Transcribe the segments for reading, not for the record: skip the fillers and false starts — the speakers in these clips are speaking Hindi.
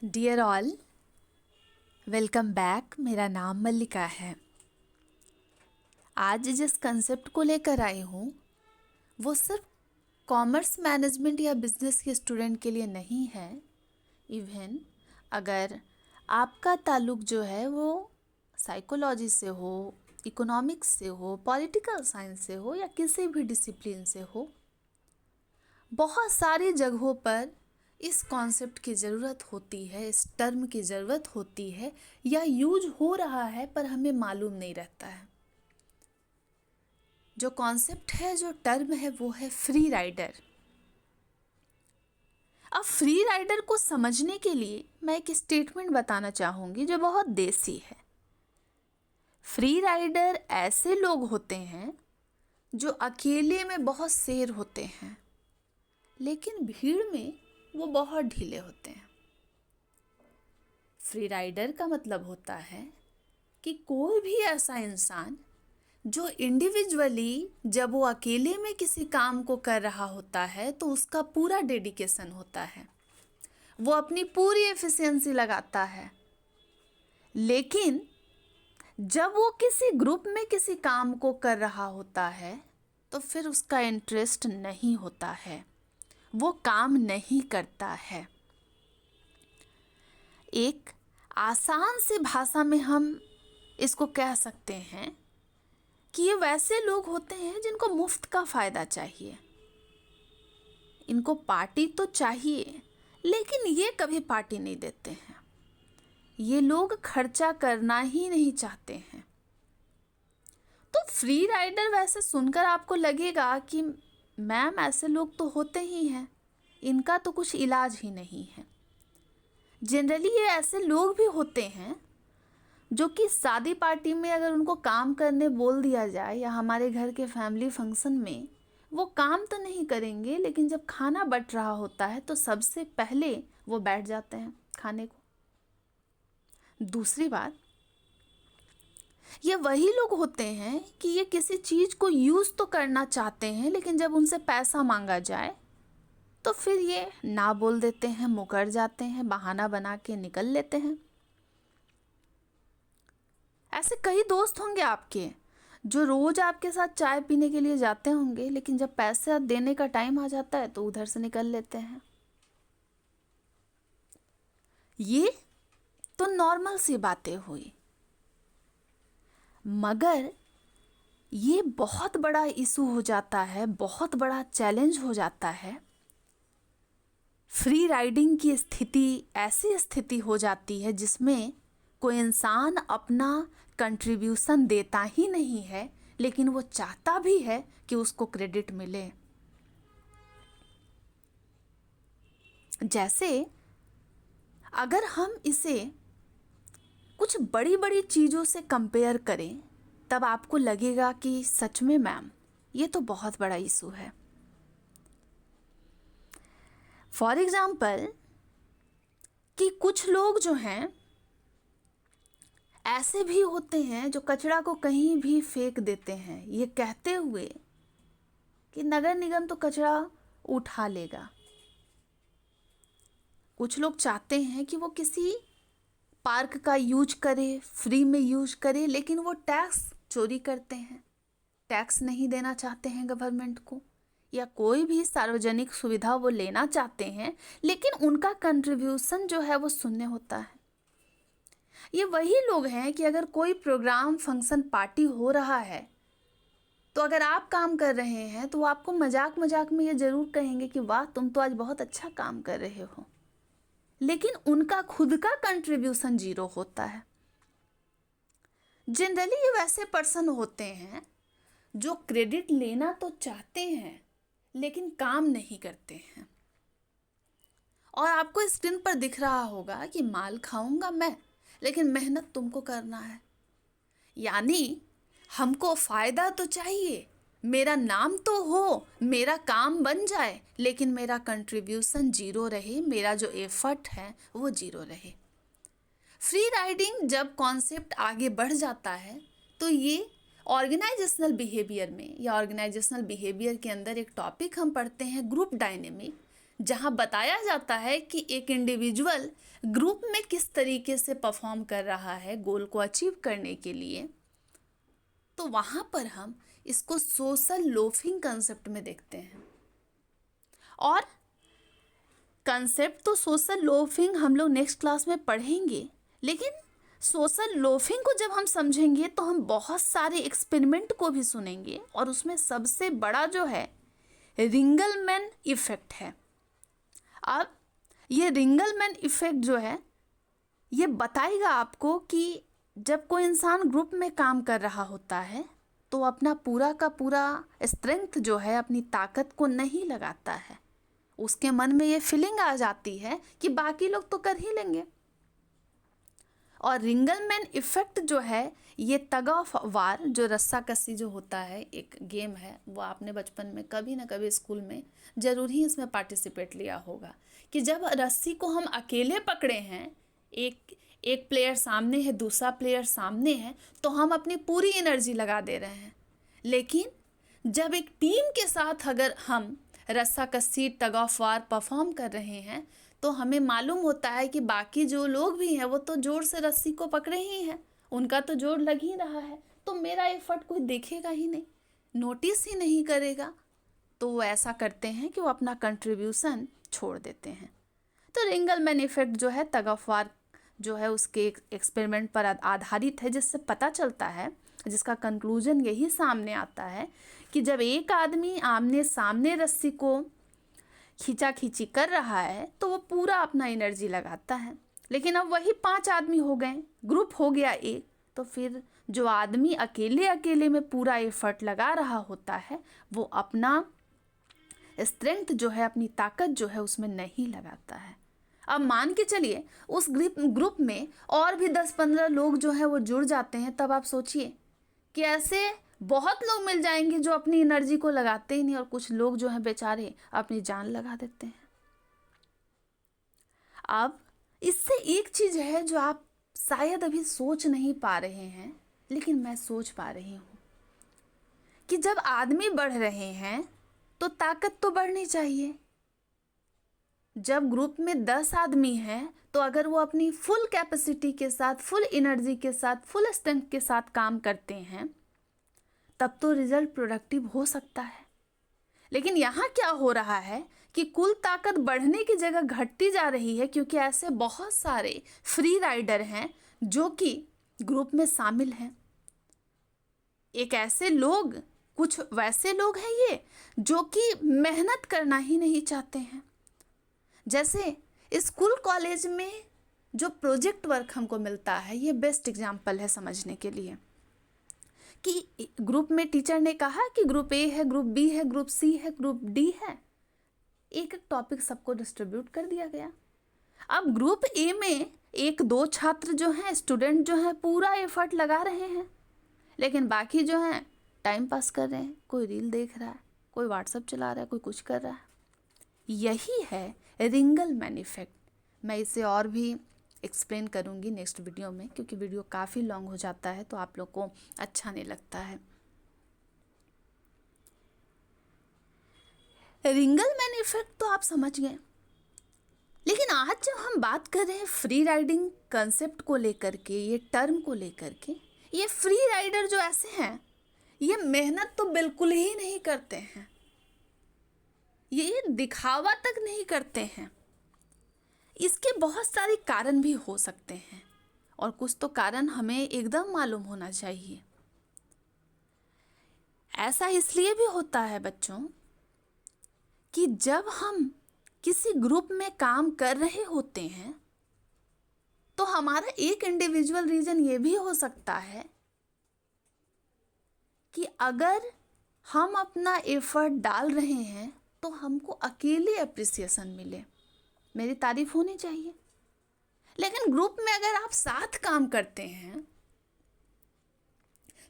Dear all, welcome back. मेरा नाम मल्लिका है। आज जिस कंसेप्ट को लेकर आई हूँ वो सिर्फ कॉमर्स मैनेजमेंट या बिजनेस के स्टूडेंट के लिए नहीं है। इवन अगर आपका ताल्लुक जो है वो साइकोलॉजी से हो, इकोनॉमिक्स से हो, पॉलिटिकल साइंस से हो या किसी भी डिसिप्लिन से हो, बहुत सारी जगहों पर इस कॉन्सेप्ट की ज़रूरत होती है, इस टर्म की ज़रूरत होती है या यूज हो रहा है पर हमें मालूम नहीं रहता है। जो कॉन्सेप्ट है, जो टर्म है, वो है फ्री राइडर। अब फ्री राइडर को समझने के लिए मैं एक स्टेटमेंट बताना चाहूँगी जो बहुत देसी है। फ्री राइडर ऐसे लोग होते हैं जो अकेले में बहुत शेर होते हैं लेकिन भीड़ में वो बहुत ढीले होते हैं। फ्री राइडर का मतलब होता है कि कोई भी ऐसा इंसान जो इंडिविजुअली जब वो अकेले में किसी काम को कर रहा होता है तो उसका पूरा डेडिकेशन होता है, वो अपनी पूरी एफिशिएंसी लगाता है। लेकिन जब वो किसी ग्रुप में किसी काम को कर रहा होता है तो फिर उसका इंटरेस्ट नहीं होता है, वो काम नहीं करता है। एक आसान सी भाषा में हम इसको कह सकते हैं कि ये वैसे लोग होते हैं जिनको मुफ्त का फ़ायदा चाहिए। इनको पार्टी तो चाहिए लेकिन ये कभी पार्टी नहीं देते हैं। ये लोग खर्चा करना ही नहीं चाहते हैं। तो फ्री राइडर वैसे सुनकर आपको लगेगा कि मैम ऐसे लोग तो होते ही हैं, इनका तो कुछ इलाज ही नहीं है। जनरली ये ऐसे लोग भी होते हैं जो कि शादी पार्टी में अगर उनको काम करने बोल दिया जाए या हमारे घर के फैमिली फंक्शन में, वो काम तो नहीं करेंगे लेकिन जब खाना बट रहा होता है तो सबसे पहले वो बैठ जाते हैं खाने को। दूसरी बात, ये वही लोग होते हैं कि ये किसी चीज़ को यूज़ तो करना चाहते हैं लेकिन जब उनसे पैसा मांगा जाए तो फिर ये ना बोल देते हैं, मुकर जाते हैं, बहाना बना के निकल लेते हैं। ऐसे कई दोस्त होंगे आपके जो रोज आपके साथ चाय पीने के लिए जाते होंगे लेकिन जब पैसा देने का टाइम आ जाता है तो उधर से निकल लेते हैं। ये तो नॉर्मल सी बातें हुई, मगर ये बहुत बड़ा इशू हो जाता है, बहुत बड़ा चैलेंज हो जाता है। फ्री राइडिंग की स्थिति ऐसी स्थिति हो जाती है जिसमें कोई इंसान अपना कंट्रीब्यूशन देता ही नहीं है लेकिन वो चाहता भी है कि उसको क्रेडिट मिले। जैसे अगर हम इसे कुछ बड़ी बड़ी चीज़ों से कंपेयर करें तब आपको लगेगा कि सच में मैम ये तो बहुत बड़ा इशू है। फॉर एग्जाम्पल कि कुछ लोग जो हैं ऐसे भी होते हैं जो कचरा को कहीं भी फेंक देते हैं ये कहते हुए कि नगर निगम तो कचरा उठा लेगा। कुछ लोग चाहते हैं कि वो किसी पार्क का यूज करे, फ्री में यूज करे, लेकिन वो टैक्स चोरी करते हैं, टैक्स नहीं देना चाहते हैं गवर्नमेंट को, या कोई भी सार्वजनिक सुविधा वो लेना चाहते हैं लेकिन उनका कंट्रीब्यूशन जो है वो शून्य होता है। ये वही लोग हैं कि अगर कोई प्रोग्राम, फंक्शन, पार्टी हो रहा है तो अगर आप काम कर रहे हैं तो वो आपको मजाक मजाक में ये ज़रूर कहेंगे कि वाह तुम तो आज बहुत अच्छा काम कर रहे हो, लेकिन उनका खुद का कंट्रीब्यूशन जीरो होता है। जनरली ये वैसे पर्सन होते हैं जो क्रेडिट लेना तो चाहते हैं लेकिन काम नहीं करते हैं। और आपको स्क्रीन पर दिख रहा होगा कि माल खाऊंगा मैं लेकिन मेहनत तुमको करना है। यानी हमको फ़ायदा तो चाहिए, मेरा नाम तो हो, मेरा काम बन जाए, लेकिन मेरा कंट्रीब्यूशन जीरो रहे, मेरा जो एफर्ट है वो जीरो रहे। फ्री राइडिंग जब कॉन्सेप्ट आगे बढ़ जाता है तो ये ऑर्गेनाइजेशनल बिहेवियर में या ऑर्गेनाइजेशनल बिहेवियर के अंदर एक टॉपिक हम पढ़ते हैं ग्रुप डायनेमिक, जहाँ बताया जाता है कि एक इंडिविजुअल ग्रुप में किस तरीके से परफॉर्म कर रहा है गोल को अचीव करने के लिए, तो वहाँ पर हम इसको सोशल लोफिंग कंसेप्ट में देखते हैं। और कंसेप्ट तो सोशल लोफिंग हम लोग नेक्स्ट क्लास में पढ़ेंगे, लेकिन सोशल लोफिंग को जब हम समझेंगे तो हम बहुत सारे एक्सपेरिमेंट को भी सुनेंगे, और उसमें सबसे बड़ा जो है रिंगलमैन इफेक्ट है। अब ये रिंगलमैन इफेक्ट जो है ये बताएगा आपको कि जब कोई इंसान ग्रुप में काम कर रहा होता है तो अपना पूरा का पूरा स्ट्रेंथ जो है, अपनी ताकत को नहीं लगाता है। उसके मन में ये फीलिंग आ जाती है कि बाकी लोग तो कर ही लेंगे। और रिंगलमैन इफेक्ट जो है ये टग ऑफ वार, जो रस्साकसी जो होता है, एक गेम है, वो आपने बचपन में कभी ना कभी स्कूल में ज़रूर ही इसमें पार्टिसिपेट लिया होगा कि जब रस्सी को हम अकेले पकड़े हैं, एक प्लेयर सामने है, दूसरा प्लेयर सामने है, तो हम अपनी पूरी एनर्जी लगा दे रहे हैं। लेकिन जब एक टीम के साथ अगर हम रस्साकसी टग ऑफ वार परफॉर्म कर रहे हैं तो हमें मालूम होता है कि बाकी जो लोग भी हैं वो तो जोर से रस्सी को पकड़े ही हैं, उनका तो जोर लग ही रहा है, तो मेरा एफर्ट कोई देखेगा ही नहीं, नोटिस ही नहीं करेगा। तो वो ऐसा करते हैं कि वो अपना कंट्रीब्यूशन छोड़ देते हैं। तो रिंगलमैन इफेक्ट जो है टग ऑफ वार जो है उसके एक्सपेरिमेंट पर आधारित है, जिससे पता चलता है, जिसका कंक्लूजन यही सामने आता है कि जब एक आदमी आमने सामने रस्सी को खींचा खींची कर रहा है तो वो पूरा अपना एनर्जी लगाता है। लेकिन अब वही 5 आदमी हो गए, ग्रुप हो गया एक, तो फिर जो आदमी अकेले अकेले में पूरा एफर्ट लगा रहा होता है वो अपना स्ट्रेंथ जो है, अपनी ताकत जो है उसमें नहीं लगाता है। अब मान के चलिए उस ग्रुप में और भी 10-15 लोग जो है वो जुड़ जाते हैं, तब आप सोचिए कि ऐसे बहुत लोग मिल जाएंगे जो अपनी एनर्जी को लगाते ही नहीं, और कुछ लोग जो हैं बेचारे अपनी जान लगा देते हैं। अब इससे एक चीज़ है जो आप शायद अभी सोच नहीं पा रहे हैं, लेकिन मैं सोच पा रही हूँ कि जब आदमी बढ़ रहे हैं तो ताकत तो बढ़नी चाहिए। जब ग्रुप में 10 आदमी हैं तो अगर वो अपनी फुल कैपेसिटी के साथ, फुल एनर्जी के साथ, फुल स्ट्रेंथ के साथ काम करते हैं तब तो रिजल्ट प्रोडक्टिव हो सकता है। लेकिन यहाँ क्या हो रहा है कि कुल ताकत बढ़ने की जगह घटती जा रही है, क्योंकि ऐसे बहुत सारे फ्री राइडर हैं जो कि ग्रुप में शामिल हैं। एक ऐसे लोग, कुछ वैसे लोग हैं ये जो कि मेहनत करना ही नहीं चाहते हैं। जैसे स्कूल कॉलेज में जो प्रोजेक्ट वर्क हमको मिलता है, ये बेस्ट एग्जाम्पल है समझने के लिए कि ग्रुप में टीचर ने कहा कि ग्रुप ए है, ग्रुप बी है, ग्रुप सी है, ग्रुप डी है, एक एक टॉपिक सबको डिस्ट्रीब्यूट कर दिया गया। अब ग्रुप ए में 1-2 छात्र जो हैं, स्टूडेंट जो हैं, पूरा एफर्ट लगा रहे हैं, लेकिन बाकी जो हैं टाइम पास कर रहे हैं, कोई रील देख रहा है, कोई व्हाट्सएप चला रहा है, कोई कुछ कर रहा है। यही है रिंगलमैन इफेक्ट। मैं इसे और भी एक्सप्लेन करूँगी नेक्स्ट वीडियो में, क्योंकि वीडियो काफ़ी लॉन्ग हो जाता है तो आप लोग को अच्छा नहीं लगता है। रिंगलमैन इफेक्ट तो आप समझ गए, लेकिन आज जब हम बात कर रहे हैं फ्री राइडिंग कंसेप्ट को लेकर के, ये टर्म को लेकर के, ये फ्री राइडर जो ऐसे हैं ये मेहनत तो बिल्कुल ही नहीं करते हैं, ये दिखावा तक नहीं करते हैं। इसके बहुत सारे कारण भी हो सकते हैं, और कुछ तो कारण हमें एकदम मालूम होना चाहिए। ऐसा इसलिए भी होता है बच्चों कि जब हम किसी ग्रुप में काम कर रहे होते हैं तो हमारा एक इंडिविजुअल रीजन ये भी हो सकता है कि अगर हम अपना एफर्ट डाल रहे हैं तो हमको अकेले अप्रिसिएशन मिले, मेरी तारीफ होनी चाहिए। लेकिन ग्रुप में अगर आप साथ काम करते हैं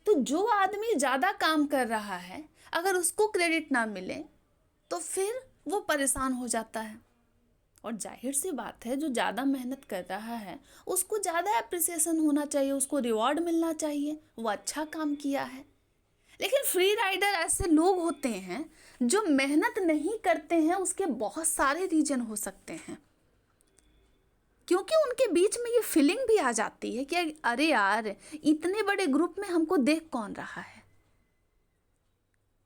तो जो आदमी ज़्यादा काम कर रहा है अगर उसको क्रेडिट ना मिले तो फिर वो परेशान हो जाता है। और जाहिर सी बात है, जो ज़्यादा मेहनत कर रहा है उसको ज़्यादा अप्रिसिएशन होना चाहिए, उसको रिवॉर्ड मिलना चाहिए, वो अच्छा काम किया है। लेकिन फ्री राइडर ऐसे लोग होते हैं जो मेहनत नहीं करते हैं। उसके बहुत सारे रीजन हो सकते हैं, क्योंकि उनके बीच में ये फीलिंग भी आ जाती है कि अरे यार, इतने बड़े ग्रुप में हमको देख कौन रहा है,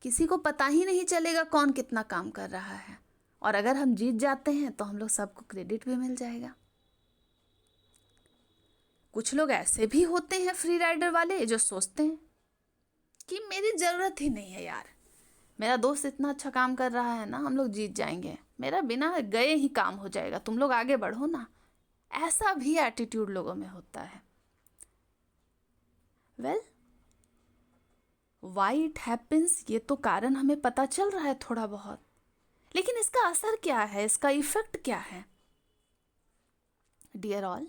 किसी को पता ही नहीं चलेगा कौन कितना काम कर रहा है, और अगर हम जीत जाते हैं तो हम लोग सबको क्रेडिट भी मिल जाएगा। कुछ लोग ऐसे भी होते हैं फ्री राइडर वाले जो सोचते हैं कि मेरी ज़रूरत ही नहीं है यार, मेरा दोस्त इतना अच्छा काम कर रहा है ना, हम लोग जीत जाएंगे, मेरा बिना गए ही काम हो जाएगा, तुम लोग आगे बढ़ो ना। ऐसा भी एटीट्यूड लोगों में होता है। वेल, व्हाई इट हैपन्स, ये तो कारण हमें पता चल रहा है थोड़ा बहुत, लेकिन इसका असर क्या है, इसका इफेक्ट क्या है? डियर ऑल,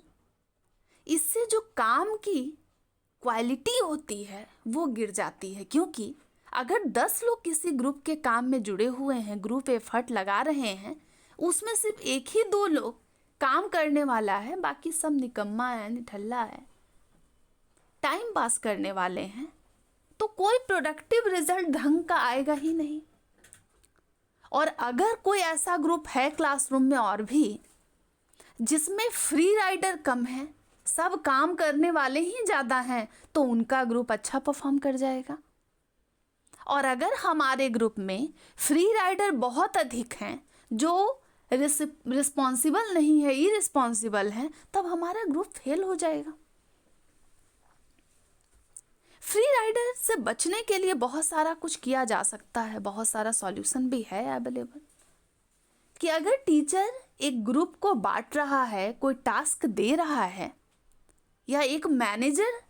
इससे जो काम की क्वालिटी होती है वो गिर जाती है। क्योंकि अगर 10 लोग किसी ग्रुप के काम में जुड़े हुए हैं, ग्रुप एफर्ट लगा रहे हैं, उसमें सिर्फ एक ही 2 लोग काम करने वाला है, बाकी सब निकम्मा है, निठल्ला है, टाइम पास करने वाले हैं, तो कोई प्रोडक्टिव रिजल्ट ढंग का आएगा ही नहीं। और अगर कोई ऐसा ग्रुप है क्लासरूम में और भी जिसमें फ्री राइडर कम है, सब काम करने वाले ही ज़्यादा हैं, तो उनका ग्रुप अच्छा परफॉर्म कर जाएगा। और अगर हमारे ग्रुप में फ्री राइडर बहुत अधिक हैं जो रिस्पॉन्सिबल नहीं है, इरिस्पॉन्सिबल हैं, तब हमारा ग्रुप फेल हो जाएगा। फ्री राइडर से बचने के लिए बहुत सारा कुछ किया जा सकता है, बहुत सारा सॉल्यूशन भी है अवेलेबल। कि अगर टीचर एक ग्रुप को बांट रहा है, कोई टास्क दे रहा है, या एक मैनेजर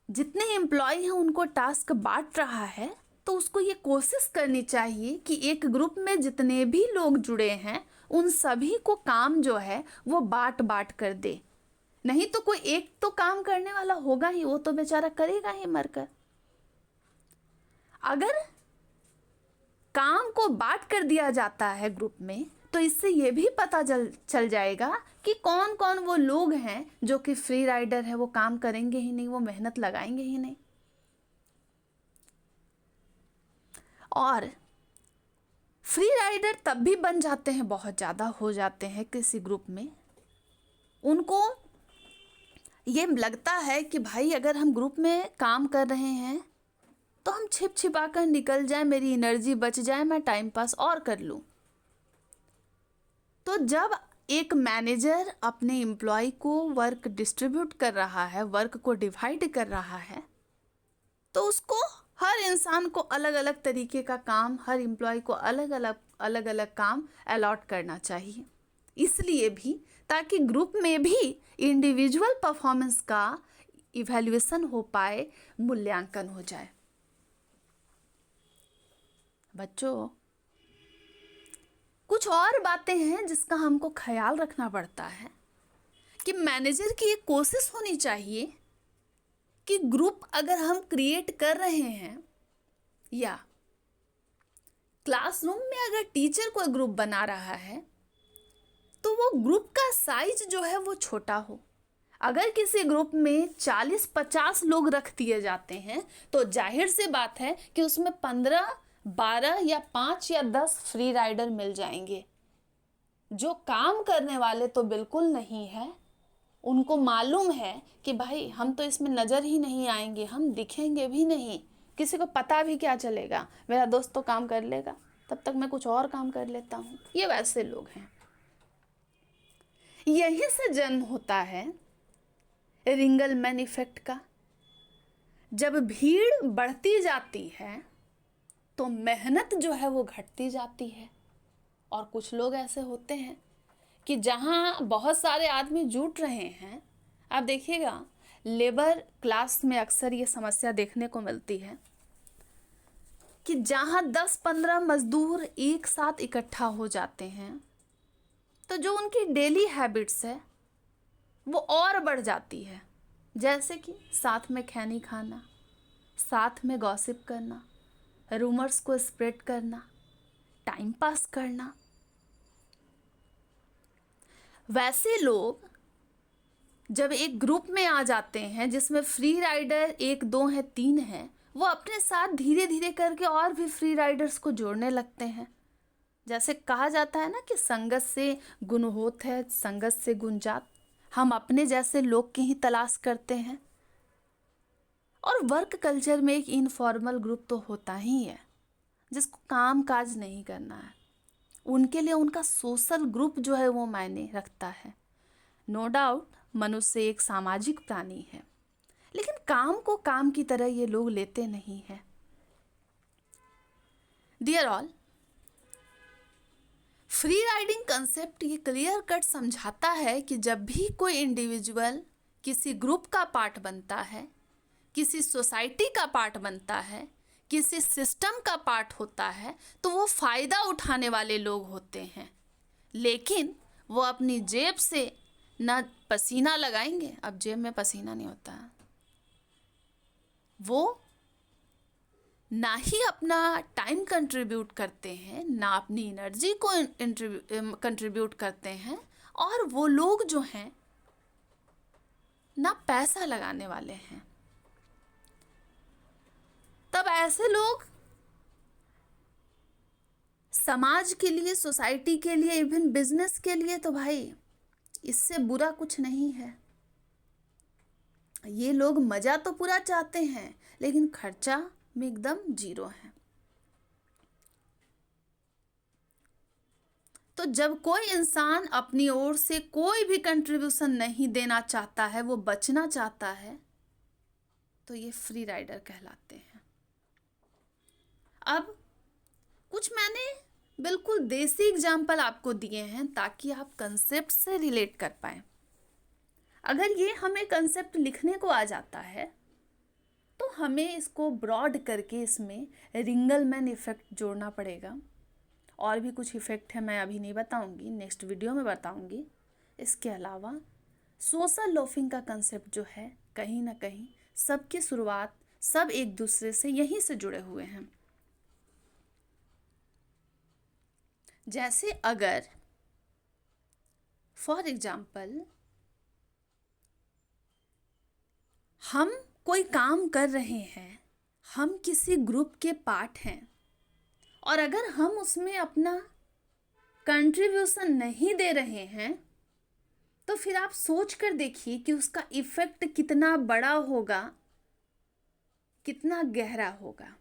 जितने एम्प्लॉय हैं उनको टास्क बांट रहा है, तो उसको ये कोशिश करनी चाहिए कि एक ग्रुप में जितने भी लोग जुड़े हैं उन सभी को काम जो है वो बांट बांट कर दे। नहीं तो कोई एक तो काम करने वाला होगा ही, वो तो बेचारा करेगा ही मरकर। अगर काम को बांट कर दिया जाता है ग्रुप में, तो इससे ये भी पता चल जाएगा कि कौन कौन वो लोग हैं जो कि फ्री राइडर है, वो काम करेंगे ही नहीं, वो मेहनत लगाएंगे ही नहीं। और फ्री राइडर तब भी बन जाते हैं, बहुत ज़्यादा हो जाते हैं किसी ग्रुप में, उनको ये लगता है कि भाई अगर हम ग्रुप में काम कर रहे हैं तो हम छिप छिपा कर निकल जाए, मेरी एनर्जी बच जाए, मैं टाइम पास और कर लूँ। तो जब एक मैनेजर अपने एम्प्लॉय को वर्क डिस्ट्रीब्यूट कर रहा है, वर्क को डिवाइड कर रहा है, तो उसको हर इंसान को अलग अलग तरीके का काम, हर एम्प्लॉय को अलग अलग काम अलॉट करना चाहिए। इसलिए भी ताकि ग्रुप में भी इंडिविजुअल परफॉर्मेंस का इवैल्यूएशन हो पाए, मूल्यांकन हो जाए। बच्चों, कुछ और बातें हैं जिसका हमको ख्याल रखना पड़ता है कि मैनेजर की एक कोशिश होनी चाहिए कि ग्रुप अगर हम क्रिएट कर रहे हैं, या क्लासरूम में अगर टीचर कोई ग्रुप बना रहा है, तो वो ग्रुप का साइज जो है वो छोटा हो। अगर किसी ग्रुप में 40-50 लोग रख दिए जाते हैं, तो जाहिर सी बात है कि उसमें 15-12 या 5 या 10 फ्री राइडर मिल जाएंगे, जो काम करने वाले तो बिल्कुल नहीं है। उनको मालूम है कि भाई हम तो इसमें नज़र ही नहीं आएंगे, हम दिखेंगे भी नहीं, किसी को पता भी क्या चलेगा, मेरा दोस्त तो काम कर लेगा, तब तक मैं कुछ और काम कर लेता हूँ। ये वैसे लोग हैं। यहीं से जन्म होता है रिंगलमैन इफेक्ट का। जब भीड़ बढ़ती जाती है तो मेहनत जो है वो घटती जाती है। और कुछ लोग ऐसे होते हैं कि जहाँ बहुत सारे आदमी जुट रहे हैं, आप देखिएगा लेबर क्लास में अक्सर ये समस्या देखने को मिलती है कि जहाँ 10-15 मजदूर एक साथ इकट्ठा हो जाते हैं, तो जो उनकी डेली हैबिट्स है वो और बढ़ जाती है। जैसे कि साथ में खैनी खाना, साथ में गॉसिप करना, रूमर्स को स्प्रेड करना, टाइम पास करना। वैसे लोग जब एक ग्रुप में आ जाते हैं जिसमें फ्री राइडर 1 2 हैं 3 हैं, वो अपने साथ धीरे धीरे करके और भी फ्री राइडर्स को जोड़ने लगते हैं। जैसे कहा जाता है ना कि संगत से गुण होत है, संगत से गुण जात। हम अपने जैसे लोग की ही तलाश करते हैं। और वर्क कल्चर में एक इनफॉर्मल ग्रुप तो होता ही है जिसको काम काज नहीं करना है। उनके लिए उनका सोशल ग्रुप जो है वो मायने रखता है। नो डाउट मनुष्य एक सामाजिक प्राणी है, लेकिन काम को काम की तरह ये लोग लेते नहीं हैं। Dear all, free riding concept ये क्लियर कट समझाता है कि जब भी कोई इंडिविजुअल किसी ग्रुप का पार्ट बनता है, किसी सोसाइटी का पार्ट बनता है, किसी सिस्टम का पार्ट होता है, तो वो फ़ायदा उठाने वाले लोग होते हैं। लेकिन वो अपनी जेब से ना पसीना लगाएंगे, अब जेब में पसीना नहीं होता है, वो ना ही अपना टाइम कंट्रीब्यूट करते हैं, ना अपनी एनर्जी को कंट्रीब्यूट करते हैं, और वो लोग जो हैं ना पैसा लगाने वाले हैं। तब ऐसे लोग समाज के लिए, सोसाइटी के लिए, इवन बिजनेस के लिए तो भाई इससे बुरा कुछ नहीं है। ये लोग मज़ा तो पूरा चाहते हैं, लेकिन खर्चा में एकदम जीरो है। तो जब कोई इंसान अपनी ओर से कोई भी कंट्रीब्यूशन नहीं देना चाहता है, वो बचना चाहता है, तो ये फ्री राइडर कहलाते हैं। अब कुछ मैंने बिल्कुल देसी एग्जाम्पल आपको दिए हैं ताकि आप कंसेप्ट से रिलेट कर पाएँ। अगर ये हमें कंसेप्ट लिखने को आ जाता है तो हमें इसको ब्रॉड करके इसमें रिंगलमैन इफ़ेक्ट जोड़ना पड़ेगा। और भी कुछ इफ़ेक्ट है, मैं अभी नहीं बताऊंगी, नेक्स्ट वीडियो में बताऊंगी। इसके अलावा सोशल लोफिंग का कंसेप्ट जो है, कहीं ना कहीं सबकी शुरुआत सब एक दूसरे से यहीं से जुड़े हुए हैं। जैसे अगर फॉर एग्जाम्पल हम कोई काम कर रहे हैं, हम किसी ग्रुप के पार्ट हैं, और अगर हम उसमें अपना कंट्रीब्यूशन नहीं दे रहे हैं, तो फिर आप सोच कर देखिए कि उसका इफ़ेक्ट कितना बड़ा होगा, कितना गहरा होगा।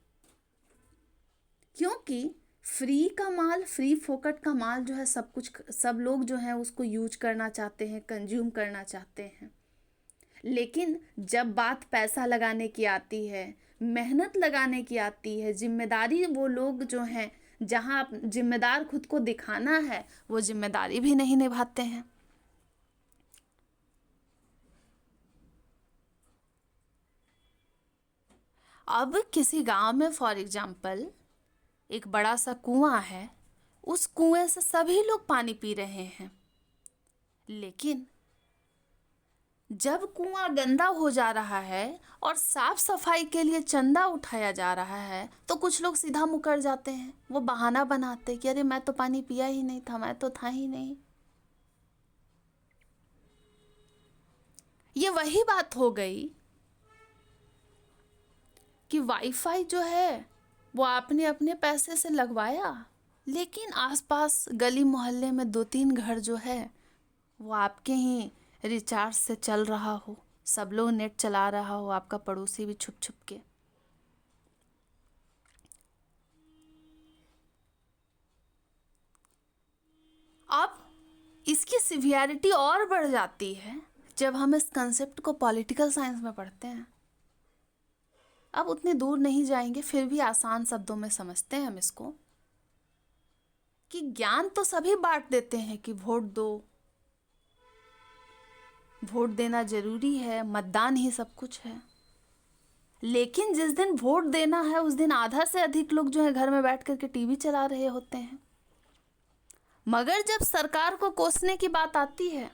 क्योंकि फ्री का माल, फ्री फोकट का माल जो है, सब लोग जो हैं उसको यूज करना चाहते हैं, कंज्यूम करना चाहते हैं। लेकिन जब बात पैसा लगाने की आती है, मेहनत लगाने की आती है, जिम्मेदारी, वो लोग जो हैं जहाँ जिम्मेदार खुद को दिखाना है, वो जिम्मेदारी भी नहीं निभाते हैं। अब किसी गांव में फॉर एग्जाम्पल एक बड़ा सा कुआं है, उस कुएं से सभी लोग पानी पी रहे हैं, लेकिन जब कुआं गंदा हो जा रहा है और साफ सफाई के लिए चंदा उठाया जा रहा है, तो कुछ लोग सीधा मुकर जाते हैं। वो बहाना बनाते कि अरे मैं तो पानी पिया ही नहीं था, मैं तो था ही नहीं। ये वही बात हो गई कि वाईफाई जो है वो आपने अपने पैसे से लगवाया, लेकिन आसपास गली मोहल्ले में 2-3 घर जो है वो आपके ही रिचार्ज से चल रहा हो, सब लोग नेट चला रहा हो, आपका पड़ोसी भी छुप छुप के। अब इसकी सिवियरिटी और बढ़ जाती है जब हम इस कंसेप्ट को पॉलिटिकल साइंस में पढ़ते हैं। अब उतने दूर नहीं जाएंगे, फिर भी आसान शब्दों में समझते हैं हम इसको, कि ज्ञान तो सभी बांट देते हैं कि वोट दो, वोट देना जरूरी है, मतदान ही सब कुछ है। लेकिन जिस दिन वोट देना है उस दिन आधा से अधिक लोग जो है घर में बैठ करके टीवी चला रहे होते हैं। मगर जब सरकार को कोसने की बात आती है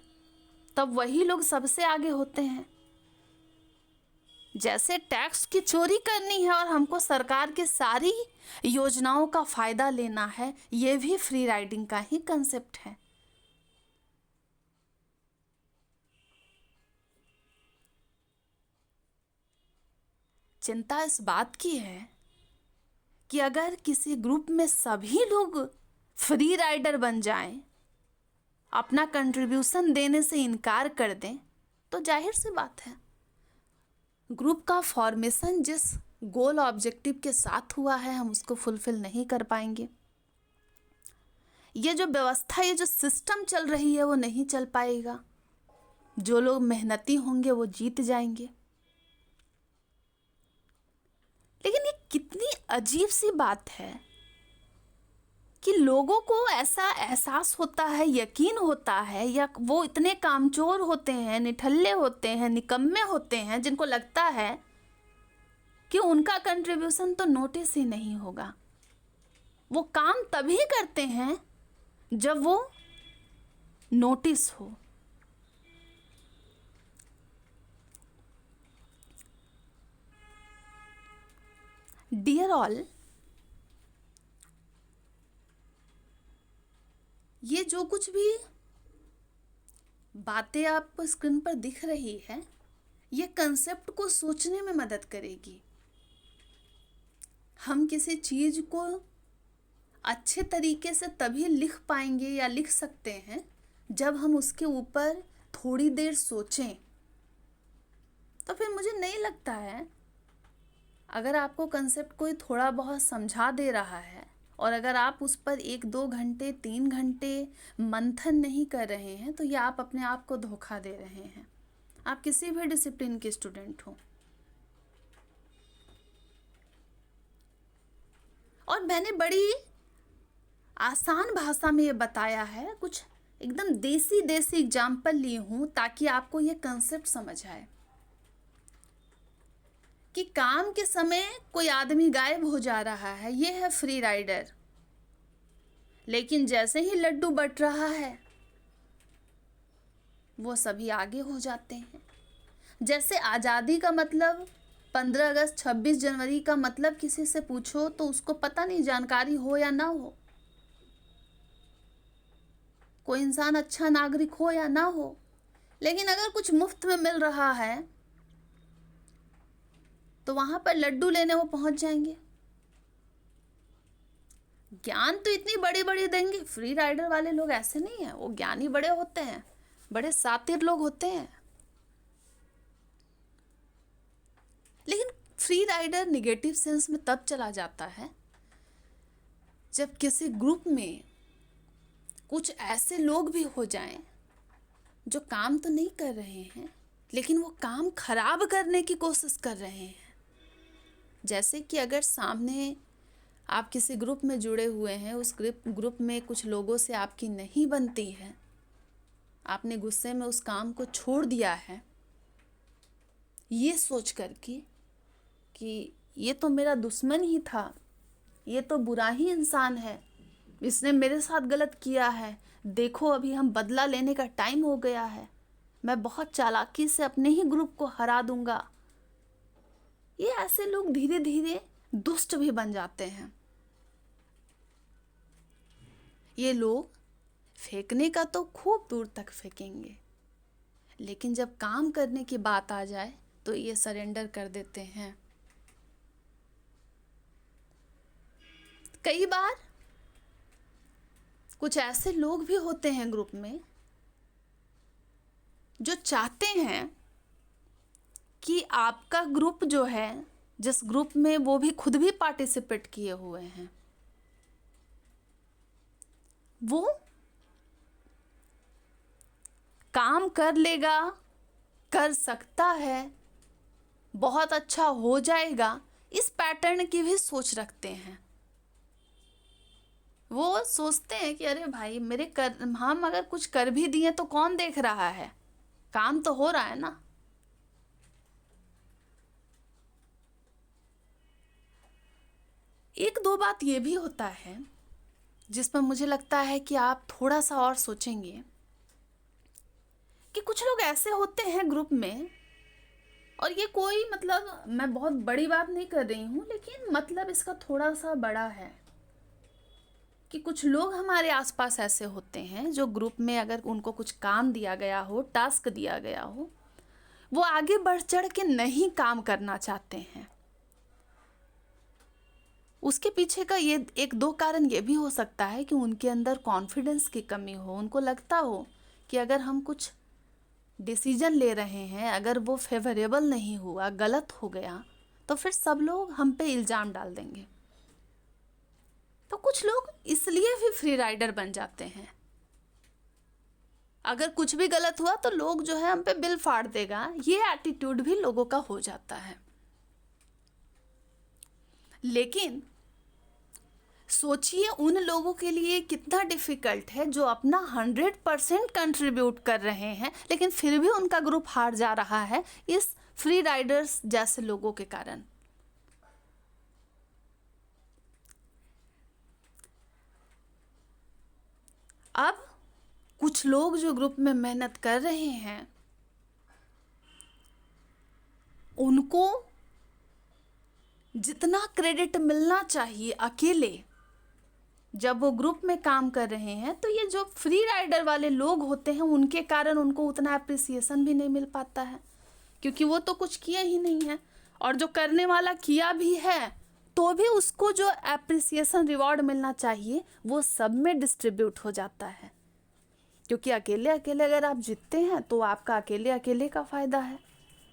तब वही लोग सबसे आगे होते हैं। जैसे टैक्स की चोरी करनी है और हमको सरकार की सारी योजनाओं का फायदा लेना है, ये भी फ्री राइडिंग का ही कंसेप्ट है। चिंता इस बात की है कि अगर किसी ग्रुप में सभी लोग फ्री राइडर बन जाएं, अपना कंट्रीब्यूशन देने से इनकार कर दें, तो जाहिर सी बात है ग्रुप का फॉर्मेशन जिस गोल ऑब्जेक्टिव के साथ हुआ है हम उसको फुलफिल नहीं कर पाएंगे। ये जो व्यवस्था, ये जो सिस्टम चल रही है वो नहीं चल पाएगा। जो लोग मेहनती होंगे वो जीत जाएंगे। लेकिन ये कितनी अजीब सी बात है कि लोगों को ऐसा एहसास होता है, यकीन होता है, या वो इतने कामचोर होते हैं, निठल्ले होते हैं, निकम्मे होते हैं, जिनको लगता है कि उनका कंट्रीब्यूशन तो नोटिस ही नहीं होगा। वो काम तभी करते हैं जब वो नोटिस हो। डियर ऑल, ये जो कुछ भी बातें आपको स्क्रीन पर दिख रही है, ये कंसेप्ट को सोचने में मदद करेगी। हम किसी चीज़ को अच्छे तरीके से तभी लिख पाएंगे या लिख सकते हैं जब हम उसके ऊपर थोड़ी देर सोचें। तो फिर मुझे नहीं लगता है, अगर आपको कंसेप्ट कोई थोड़ा बहुत समझा दे रहा है और अगर आप उस पर 1-2 घंटे 3 घंटे मंथन नहीं कर रहे हैं, तो ये आप अपने आप को धोखा दे रहे हैं। आप किसी भी डिसिप्लिन के स्टूडेंट हो। और मैंने बड़ी आसान भाषा में ये बताया है, कुछ एकदम देसी एग्जाम्पल ली हूँ ताकि आपको ये कंसेप्ट समझ आए कि काम के समय कोई आदमी गायब हो जा रहा है, ये है फ्री राइडर। लेकिन जैसे ही लड्डू बट रहा है वो सभी आगे हो जाते हैं। जैसे आज़ादी का मतलब 15 अगस्त 26 जनवरी का मतलब किसी से पूछो तो उसको पता नहीं, जानकारी हो या ना हो। कोई इंसान अच्छा नागरिक हो या ना हो, लेकिन अगर कुछ मुफ्त में मिल रहा है तो वहां पर लड्डू लेने वो पहुंच जाएंगे। ज्ञान तो इतनी बड़ी बड़ी देंगे। फ्री राइडर वाले लोग ऐसे नहीं है, वो ज्ञानी बड़े होते हैं, बड़े सातिर लोग होते हैं। लेकिन फ्री राइडर निगेटिव सेंस में तब चला जाता है जब किसी ग्रुप में कुछ ऐसे लोग भी हो जाएं जो काम तो नहीं कर रहे हैं लेकिन वो काम खराब करने की कोशिश कर रहे हैं। जैसे कि अगर सामने आप किसी ग्रुप में जुड़े हुए हैं, उस ग्रुप में कुछ लोगों से आपकी नहीं बनती है, आपने गुस्से में उस काम को छोड़ दिया है ये सोच कर कि ये तो मेरा दुश्मन ही था, ये तो बुरा ही इंसान है, इसने मेरे साथ गलत किया है, देखो अभी हम बदला लेने का टाइम हो गया है, मैं बहुत चालाकी से अपने ही ग्रुप को हरा दूंगा। ये ऐसे लोग धीरे धीरे दुष्ट भी बन जाते हैं। ये लोग फेंकने का तो खूब दूर तक फेंकेंगे, लेकिन जब काम करने की बात आ जाए तो ये सरेंडर कर देते हैं। कई बार कुछ ऐसे लोग भी होते हैं ग्रुप में जो चाहते हैं कि आपका ग्रुप जो है, जिस ग्रुप में वो भी खुद भी पार्टिसिपेट किए हुए हैं, वो काम कर लेगा, कर सकता है, बहुत अच्छा हो जाएगा, इस पैटर्न की भी सोच रखते हैं। वो सोचते हैं कि अरे भाई हम अगर कुछ कर भी दिए तो कौन देख रहा है, काम तो हो रहा है ना। एक दो बात ये भी होता है जिस पर मुझे लगता है कि आप थोड़ा सा और सोचेंगे कि कुछ लोग ऐसे होते हैं ग्रुप में, और ये कोई मतलब मैं बहुत बड़ी बात नहीं कर रही हूँ, लेकिन मतलब इसका थोड़ा सा बड़ा है कि कुछ लोग हमारे आसपास ऐसे होते हैं जो ग्रुप में अगर उनको कुछ काम दिया गया हो, टास्क दिया गया हो, वो आगे बढ़ चढ़ के नहीं काम करना चाहते हैं। उसके पीछे का ये एक दो कारण ये भी हो सकता है कि उनके अंदर कॉन्फिडेंस की कमी हो। उनको लगता हो कि अगर हम कुछ डिसीजन ले रहे हैं, अगर वो फेवरेबल नहीं हुआ, गलत हो गया, तो फिर सब लोग हम पे इल्ज़ाम डाल देंगे। तो कुछ लोग इसलिए भी फ्री राइडर बन जाते हैं। अगर कुछ भी गलत हुआ तो लोग जो है हम पे बिल फाड़ देगा, ये एटीट्यूड भी लोगों का हो जाता है। लेकिन सोचिए उन लोगों के लिए कितना डिफ़िकल्ट है जो अपना 100% कंट्रीब्यूट कर रहे हैं, लेकिन फिर भी उनका ग्रुप हार जा रहा है इस फ्री राइडर्स जैसे लोगों के कारण। अब कुछ लोग जो ग्रुप में मेहनत कर रहे हैं, उनको जितना क्रेडिट मिलना चाहिए अकेले जब वो ग्रुप में काम कर रहे हैं, तो ये जो फ्री राइडर वाले लोग होते हैं उनके कारण उनको उतना अप्रिसिएशन भी नहीं मिल पाता है, क्योंकि वो तो कुछ किए ही नहीं है। और जो करने वाला किया भी है तो भी उसको जो अप्रिसिएशन रिवॉर्ड मिलना चाहिए वो सब में डिस्ट्रीब्यूट हो जाता है। क्योंकि अकेले अकेले अगर आप जीतते हैं तो आपका अकेले अकेले का फ़ायदा है,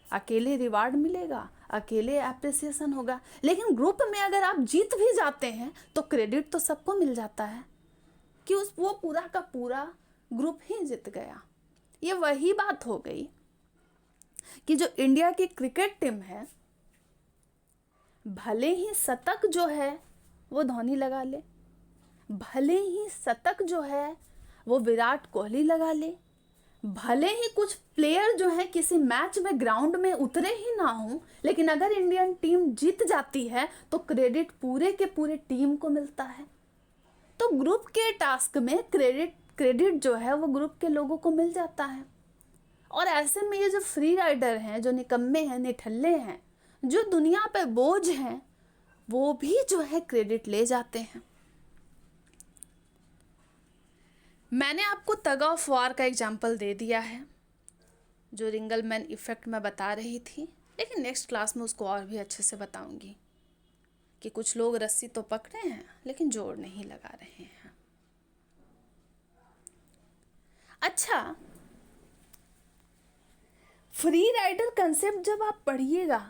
अकेले रिवार्ड मिलेगा, अकेले अप्रिसिएशन होगा। लेकिन ग्रुप में अगर आप जीत भी जाते हैं तो क्रेडिट तो सबको मिल जाता है कि वो पूरा का पूरा ग्रुप ही जीत गया। ये वही बात हो गई कि जो इंडिया की क्रिकेट टीम है, भले ही शतक जो है वो धोनी लगा ले, भले ही शतक जो है वो विराट कोहली लगा ले, भले ही कुछ प्लेयर जो है किसी मैच में ग्राउंड में उतरे ही ना हो, लेकिन अगर इंडियन टीम जीत जाती है तो क्रेडिट पूरे के पूरे टीम को मिलता है। तो ग्रुप के टास्क में क्रेडिट जो है वो ग्रुप के लोगों को मिल जाता है। और ऐसे में ये जो फ्री राइडर हैं, जो निकम्मे हैं, निठल्ले हैं, जो दुनिया पे बोझ हैं, वो भी जो है क्रेडिट ले जाते हैं। मैंने आपको टग ऑफ वार का एग्जाम्पल दे दिया है, जो रिंगलमैन इफ़ेक्ट में बता रही थी, लेकिन नेक्स्ट क्लास में उसको और भी अच्छे से बताऊंगी कि कुछ लोग रस्सी तो पकड़े हैं लेकिन जोर नहीं लगा रहे हैं। अच्छा, फ्री राइडर कंसेप्ट जब आप पढ़िएगा,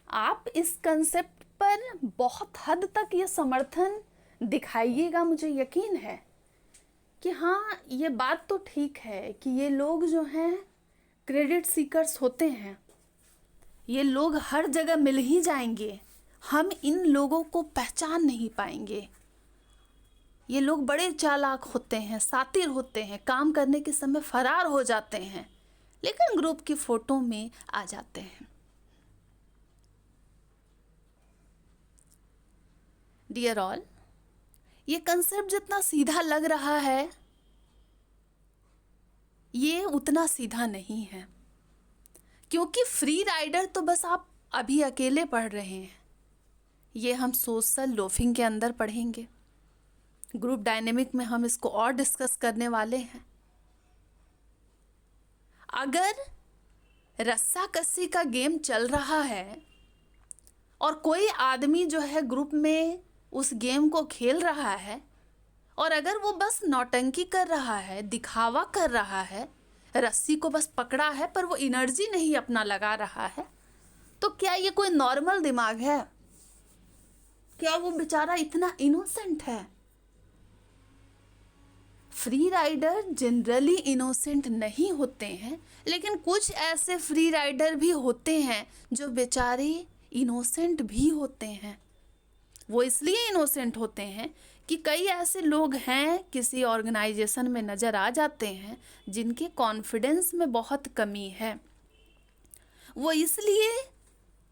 आप इस कंसेप्ट पर बहुत हद तक ये समर्थन दिखाइएगा। मुझे यकीन है कि हाँ, ये बात तो ठीक है कि ये लोग जो हैं क्रेडिट सीकर्स होते हैं, ये लोग हर जगह मिल ही जाएंगे, हम इन लोगों को पहचान नहीं पाएंगे। ये लोग बड़े चालाक होते हैं, शातिर होते हैं, काम करने के समय फरार हो जाते हैं, लेकिन ग्रुप की फ़ोटो में आ जाते हैं। डियर ऑल, ये कंसेप्ट जितना सीधा लग रहा है ये उतना सीधा नहीं है, क्योंकि फ्री राइडर तो बस आप अभी अकेले पढ़ रहे हैं, ये हम सोशल लोफिंग के अंदर पढ़ेंगे। ग्रुप डायनेमिक में हम इसको और डिस्कस करने वाले हैं। अगर रस्सा कस्सी का गेम चल रहा है और कोई आदमी जो है ग्रुप में उस गेम को खेल रहा है, और अगर वो बस नौटंकी कर रहा है, दिखावा कर रहा है, रस्सी को बस पकड़ा है पर वो एनर्जी नहीं अपना लगा रहा है, तो क्या ये कोई नॉर्मल दिमाग है? क्या वो बेचारा इतना इनोसेंट है? फ्री राइडर जनरली इनोसेंट नहीं होते हैं, लेकिन कुछ ऐसे फ्री राइडर भी होते हैं जो बेचारे इनोसेंट भी होते हैं। वो इसलिए इनोसेंट होते हैं कि कई ऐसे लोग हैं किसी ऑर्गेनाइजेशन में नज़र आ जाते हैं जिनके कॉन्फिडेंस में बहुत कमी है। वो इसलिए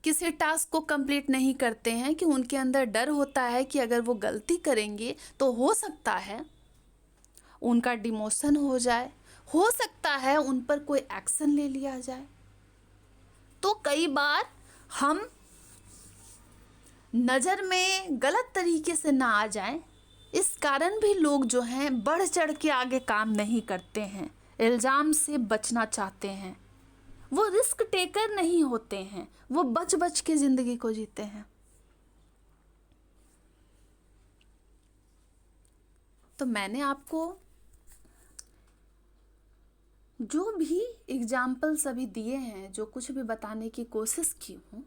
किसी टास्क को कंप्लीट नहीं करते हैं कि उनके अंदर डर होता है कि अगर वो गलती करेंगे तो हो सकता है उनका डिमोशन हो जाए, हो सकता है उन पर कोई एक्शन ले लिया जाए। तो कई बार हम नज़र में गलत तरीके से ना आ जाएं, इस कारण भी लोग जो हैं बढ़ चढ़ के आगे काम नहीं करते हैं, इल्ज़ाम से बचना चाहते हैं, वो रिस्क टेकर नहीं होते हैं, वो बच बच के ज़िंदगी को जीते हैं। तो मैंने आपको जो भी एग्जाम्पल्स अभी दिए हैं, जो कुछ भी बताने की कोशिश की हूँ,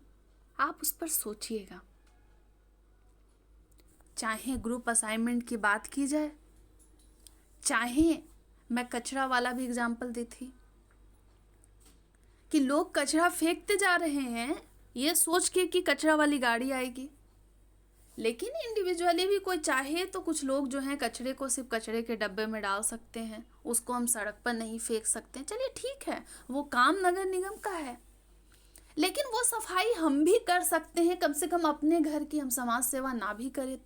आप उस पर सोचिएगा। चाहे ग्रुप असाइनमेंट की बात की जाए, चाहे मैं कचरा वाला भी एग्जाम्पल दी थी कि लोग कचरा फेंकते जा रहे हैं ये सोच के कि कचरा वाली गाड़ी आएगी, लेकिन इंडिविजुअली भी कोई चाहे तो कुछ लोग जो हैं कचरे को सिर्फ कचरे के डब्बे में डाल सकते हैं, उसको हम सड़क पर नहीं फेंक सकते। चलिए ठीक है, वो काम नगर निगम का है, लेकिन वो सफाई हम भी कर सकते हैं, कम से कम अपने घर की। हम समाज सेवा ना भी करें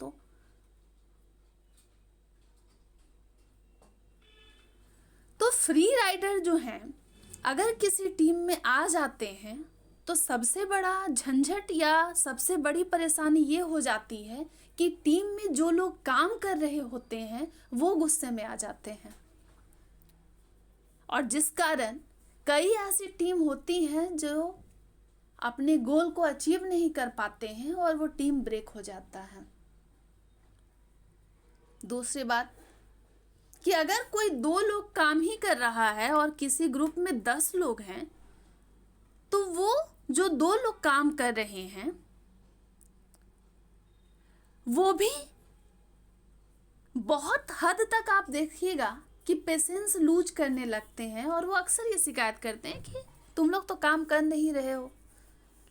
तो फ्री राइडर जो हैं अगर किसी टीम में आ जाते हैं तो सबसे बड़ा झंझट या सबसे बड़ी परेशानी ये हो जाती है कि टीम में जो लोग काम कर रहे होते हैं वो गुस्से में आ जाते हैं, और जिस कारण कई ऐसी टीम होती हैं जो अपने गोल को अचीव नहीं कर पाते हैं और वो टीम ब्रेक हो जाता है। दूसरी बात कि अगर कोई 2 लोग काम ही कर रहा है और किसी ग्रुप में 10 लोग हैं, तो वो जो 2 लोग काम कर रहे हैं वो भी बहुत हद तक आप देखिएगा कि पेशेंस लूज करने लगते हैं, और वो अक्सर ये शिकायत करते हैं कि तुम लोग तो काम कर नहीं रहे हो,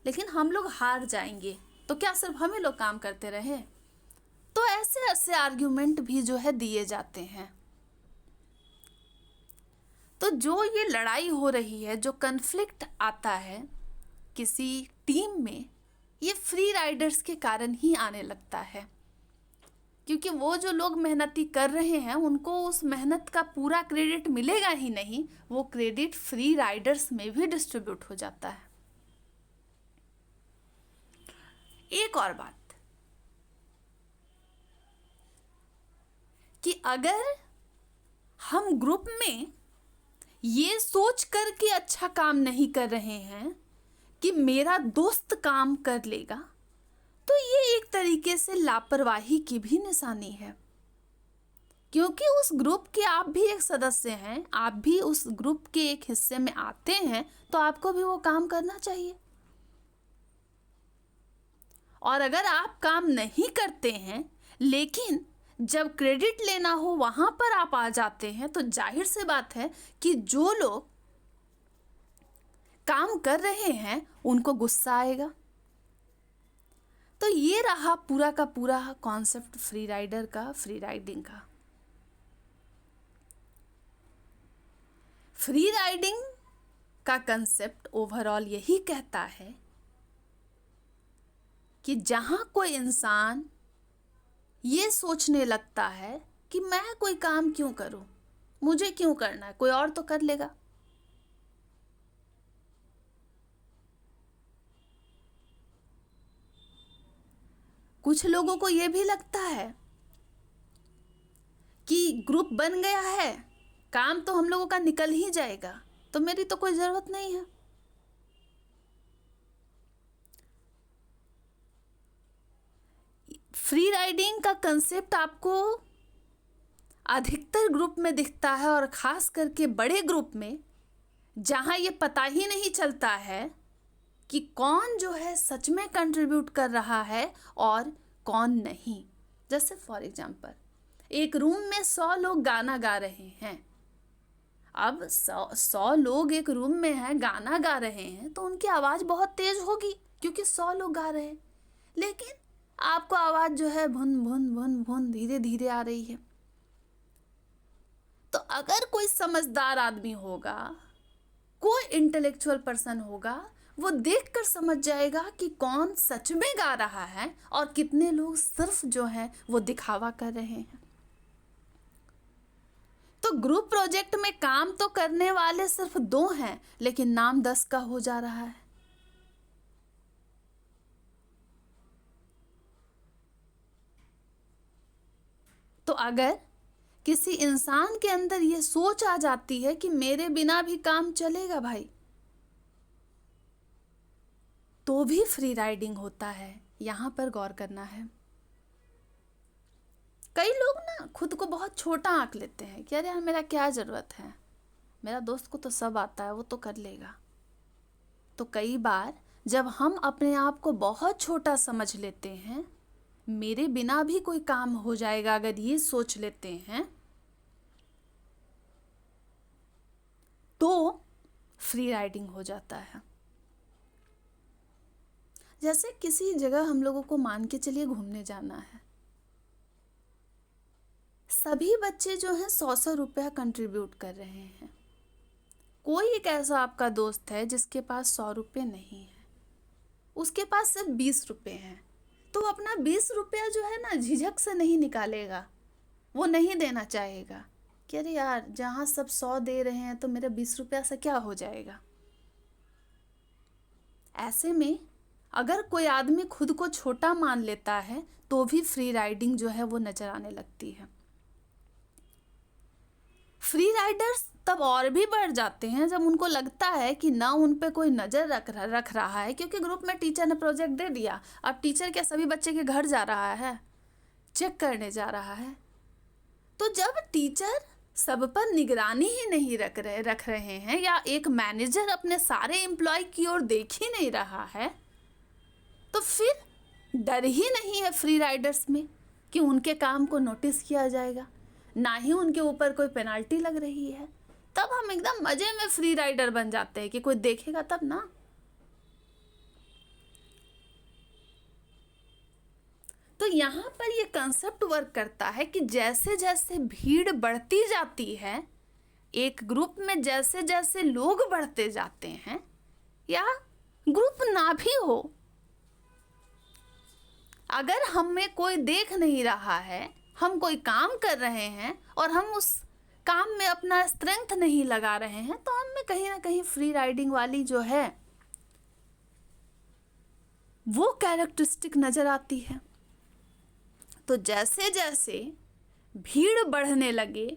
लेकिन हम लोग हार जाएंगे, तो क्या सिर्फ हमें लोग काम करते रहे। तो ऐसे ऐसे आर्ग्यूमेंट भी जो है दिए जाते हैं। तो जो ये लड़ाई हो रही है, जो कन्फ्लिक्ट आता है किसी टीम में, ये फ्री राइडर्स के कारण ही आने लगता है, क्योंकि वो जो लोग मेहनती कर रहे हैं उनको उस मेहनत का पूरा क्रेडिट मिलेगा ही नहीं, वो क्रेडिट फ्री राइडर्स में भी डिस्ट्रीब्यूट हो जाता है। एक और बात कि अगर हम ग्रुप में ये सोच कर के अच्छा काम नहीं कर रहे हैं कि मेरा दोस्त काम कर लेगा, तो ये एक तरीके से लापरवाही की भी निशानी है, क्योंकि उस ग्रुप के आप भी एक सदस्य हैं, आप भी उस ग्रुप के एक हिस्से में आते हैं, तो आपको भी वो काम करना चाहिए। और अगर आप काम नहीं करते हैं लेकिन जब क्रेडिट लेना हो वहां पर आप आ जाते हैं, तो जाहिर सी बात है कि जो लोग काम कर रहे हैं उनको गुस्सा आएगा। तो ये रहा पूरा का पूरा कॉन्सेप्ट फ्री राइडर का, फ्री राइडिंग का। फ्री राइडिंग का कंसेप्ट ओवरऑल यही कहता है कि जहां कोई इंसान ये सोचने लगता है कि मैं कोई काम क्यों करूं, मुझे क्यों करना है, कोई और तो कर लेगा। कुछ लोगों को ये भी लगता है कि ग्रुप बन गया है, काम तो हम लोगों का निकल ही जाएगा, तो मेरी तो कोई जरूरत नहीं है। फ्री राइडिंग का कंसेप्ट आपको अधिकतर ग्रुप में दिखता है, और ख़ास करके बड़े ग्रुप में, जहाँ ये पता ही नहीं चलता है कि कौन जो है सच में कंट्रीब्यूट कर रहा है और कौन नहीं। जैसे फॉर एग्जांपल एक रूम में 100 लोग गाना गा रहे हैं। अब 100 लोग एक रूम में हैं, गाना गा रहे हैं, तो उनकी आवाज़ बहुत तेज़ होगी क्योंकि 100 लोग गा रहे हैं, लेकिन आपको आवाज़ जो है भुन भुन भुन भुन धीरे धीरे आ रही है। तो अगर कोई समझदार आदमी होगा, कोई इंटेलेक्चुअल पर्सन होगा, वो देखकर समझ जाएगा कि कौन सच में गा रहा है और कितने लोग सिर्फ जो है वो दिखावा कर रहे हैं। तो ग्रुप प्रोजेक्ट में काम तो करने वाले सिर्फ 2 हैं, लेकिन नाम 10 का हो जा रहा है। तो अगर किसी इंसान के अंदर ये सोच आ जाती है कि मेरे बिना भी काम चलेगा भाई, तो भी फ्री राइडिंग होता है। यहां पर गौर करना है। कई लोग ना खुद को बहुत छोटा आंक लेते हैं कि अरे यार मेरा क्या ज़रूरत है, मेरा दोस्त को तो सब आता है, वो तो कर लेगा। तो कई बार जब हम अपने आप को बहुत छोटा समझ लेते हैं, मेरे बिना भी कोई काम हो जाएगा अगर ये सोच लेते हैं, तो फ्री राइडिंग हो जाता है। जैसे किसी जगह हम लोगों को मान के चलिए घूमने जाना है, सभी बच्चे जो हैं 100-100 रुपया कंट्रीब्यूट कर रहे हैं। कोई एक ऐसा आपका दोस्त है जिसके पास 100 रुपये नहीं है, उसके पास सिर्फ 20 रुपये हैं, तो अपना 20 रुपया जो है ना झिझक से नहीं निकालेगा, वो नहीं देना चाहेगा कि अरे यार जहाँ सब 100 दे रहे हैं तो मेरा 20 रुपया से क्या हो जाएगा। ऐसे में अगर कोई आदमी खुद को छोटा मान लेता है तो भी फ्री राइडिंग जो है वो नज़र आने लगती है। फ्री राइडर्स तब और भी बढ़ जाते हैं जब उनको लगता है कि ना उन पे कोई नज़र रख रहा है, क्योंकि ग्रुप में टीचर ने प्रोजेक्ट दे दिया, अब टीचर क्या सभी बच्चे के घर जा रहा है, चेक करने जा रहा है। तो जब टीचर सब पर निगरानी ही नहीं रख रहे हैं, या एक मैनेजर अपने सारे एम्प्लॉय की ओर देख ही नहीं रहा है, तो फिर डर ही नहीं है फ्री राइडर्स में कि उनके काम को नोटिस किया जाएगा, ना ही उनके ऊपर कोई पेनल्टी लग रही है। तब हम एकदम मजे में फ्री राइडर बन जाते हैं कि कोई देखेगा तब ना। तो यहाँ पर ये कंसेप्ट वर्क करता है कि जैसे जैसे भीड़ बढ़ती जाती है, एक ग्रुप में जैसे जैसे लोग बढ़ते जाते हैं, या ग्रुप ना भी हो, अगर हमें कोई देख नहीं रहा है, हम कोई काम कर रहे हैं और हम उस काम में अपना स्ट्रेंथ नहीं लगा रहे हैं, तो हम में कहीं ना कहीं फ्री राइडिंग वाली जो है वो कैरेक्टरिस्टिक नज़र आती है। तो जैसे जैसे भीड़ बढ़ने लगे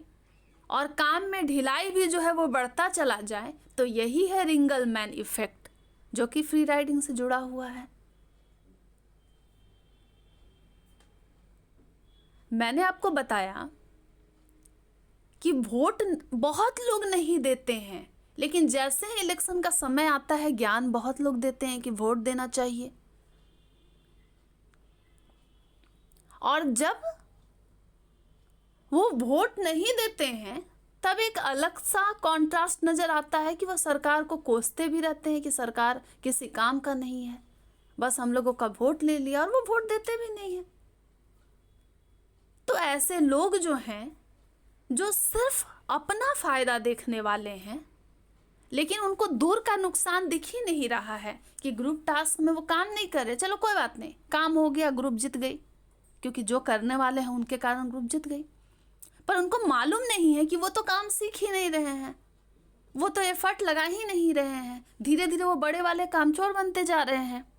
और काम में ढिलाई भी जो है वो बढ़ता चला जाए, तो यही है रिंगलमैन इफेक्ट जो कि फ्री राइडिंग से जुड़ा हुआ है। मैंने आपको बताया कि वोट बहुत लोग नहीं देते हैं, लेकिन जैसे ही इलेक्शन का समय आता है ज्ञान बहुत लोग देते हैं कि वोट देना चाहिए। और जब वो वोट नहीं देते हैं तब एक अलग सा कॉन्ट्रास्ट नज़र आता है कि वह सरकार को कोसते भी रहते हैं कि सरकार किसी काम का नहीं है, बस हम लोगों का वोट ले लिया, और वो वोट देते भी नहीं है। तो ऐसे लोग जो हैं जो सिर्फ अपना फ़ायदा देखने वाले हैं, लेकिन उनको दूर का नुकसान दिख ही नहीं रहा है कि ग्रुप टास्क में वो काम नहीं कर रहे, चलो कोई बात नहीं, काम हो गया, ग्रुप जीत गई, क्योंकि जो करने वाले हैं उनके कारण ग्रुप जीत गई। पर उनको मालूम नहीं है कि वो तो काम सीख ही नहीं रहे हैं, वो तो एफर्ट लगा ही नहीं रहे हैं, धीरे धीरे वो बड़े वाले कामचोर बनते जा रहे हैं।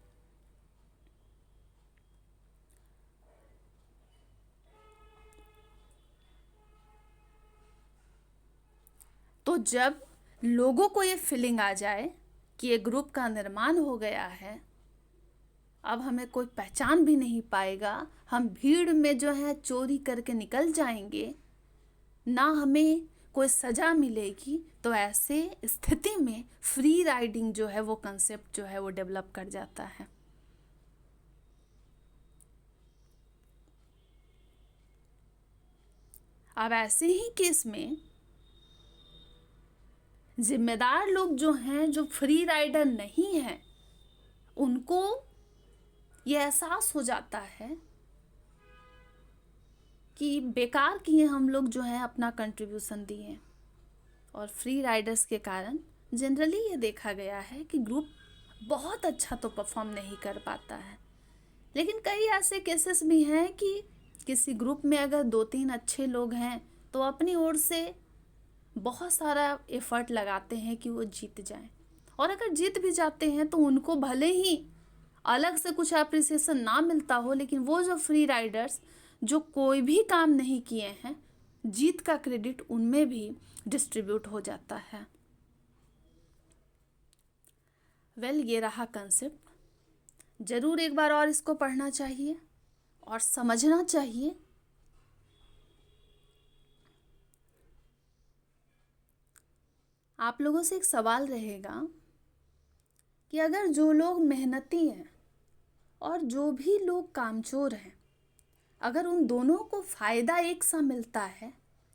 तो जब लोगों को ये फीलिंग आ जाए कि ये ग्रुप का निर्माण हो गया है, अब हमें कोई पहचान भी नहीं पाएगा, हम भीड़ में जो है चोरी करके निकल जाएंगे, ना हमें कोई सज़ा मिलेगी, तो ऐसे स्थिति में फ्री राइडिंग जो है वो कंसेप्ट जो है वो डेवलप कर जाता है। अब ऐसे ही केस में जिम्मेदार लोग जो हैं, जो फ्री राइडर नहीं हैं, उनको ये एहसास हो जाता है कि बेकार किए हम लोग जो हैं अपना कंट्रीब्यूशन दिए, और फ्री राइडर्स के कारण जनरली ये देखा गया है कि ग्रुप बहुत अच्छा तो परफॉर्म नहीं कर पाता है। लेकिन कई ऐसे केसेस भी हैं कि किसी ग्रुप में अगर 2-3 अच्छे लोग हैं तो अपनी ओर से बहुत सारा एफर्ट लगाते हैं कि वो जीत जाएं, और अगर जीत भी जाते हैं तो उनको भले ही अलग से कुछ अप्रिसिएशन ना मिलता हो, लेकिन वो जो फ्री राइडर्स जो कोई भी काम नहीं किए हैं, जीत का क्रेडिट उनमें भी डिस्ट्रीब्यूट हो जाता है। ये रहा कंसेप्ट। ज़रूर एक बार और इसको पढ़ना चाहिए और समझना चाहिए, आप लोगों से एक सवाल रहेगा कि अगर जो लोग मेहनती हैं और जो भी लोग कामचोर हैं, अगर उन दोनों को फ़ायदा एक सा मिलता है